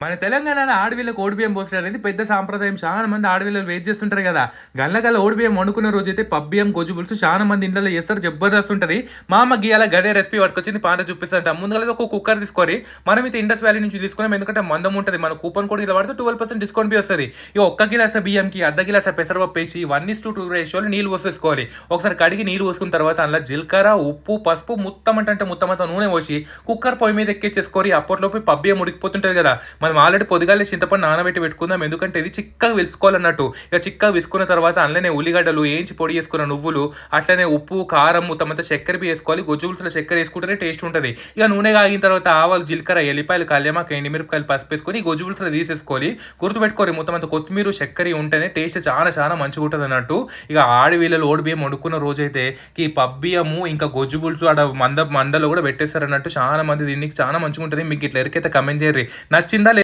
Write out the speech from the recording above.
మన తెలంగాణలో ఆడవిళ్ళకి ఓడిబియ్యం పోసడం అనేది పెద్ద సాంప్రదాయం. చాలా మంది ఆడవిల్లలు వెయిట్ చేస్తుంటారు కదా! గల్ల ఓడిబియ్యం వండుకున్న రోజైతే పబ్బియ్యం, గొజ్జు పులుసు చాలా మంది ఇండ్లలో చేస్తారు. జబర్దస్త్ ఉంటది. మా అమ్మ గీయాల గదే రెసిపీ పట్టుకొచ్చింది. పాట చూపిస్తాంట. ముందుగా ఒక కుక్కర్ తీసుకోరి. మనమైతే ఇండస్ వ్యాలీ నుంచి తీసుకున్నాం. ఎందుకంటే మందం ఉంటది. మన కూపన్ కోడ్ ఇలా వాడితే 12% డిస్కౌంట్ బి వస్తది. ఇక ఒక్క గిలాస బియ్యంకి అర్ధ గిలాస పెసరపప్పు వేసి 1:2 రేషియోలో నీళ్ళు పోసేసుకోవాలి. ఒకసారి కడిగి నీళ్ళు పోసుకున్న తర్వాత అందులో జీలకర్ర, ఉప్పు, పసుపు మొత్తం నూనె పోసి కుక్కర్ పొయ్యి మీద ఎక్కించేసుకోరి. అప్పట్లోపు పబ్బియ్యం ఉడికిపోతుంటది కదా! మనం ఆల్రెడీ పొద్దుగాలే చింతపండు నానబెట్టి పెట్టుకుందాం. ఎందుకంటే ఇది చిక్కగా విలుసుకోవాలన్నట్టు. ఇక చిక్కగా విసుకున్న తర్వాత అందులోనే ఉల్లిగడ్డలు ఏంచి పొడి చేసుకున్న నువ్వులు, అట్లనే ఉప్పు, కారం మొత్తం చక్కెర వేసుకోవాలి. గొజ్జు పులుసులో చక్కెర వేసుకుంటేనే టేస్ట్ ఉంటుంది. ఇక నూనె కాగిన తర్వాత ఆవాలు, జీలకర్ర, ఎల్లిపాయలు, కళ్యామాకు, ఎండుమిరపకాయలు, పసుపు వేసుకొని గొజ్జు పులుసులో తీసేసుకోవాలి. గుర్తుపెట్టుకోవాలి మొత్తం కొత్తిమీర, చక్కెర ఉంటేనే టేస్ట్ చాలా మంచిగా ఉంటుంది అన్నట్టు. ఇక ఆడవిల్లలు ఓడిబియ్యం వండుకున్న రోజైతే ఈ పబ్బియ్యము ఇంకా గొజ్జు పులుసు ఆడ మందలో కూడా పెట్టేస్తారు అన్నట్టు. చాలా మంది దీనికి చాలా మంచిగా ఉంటుంది. మీకు ఇట్లా ఎరికైతే కమెంట్ చేయర్రి. నచ్చిందా?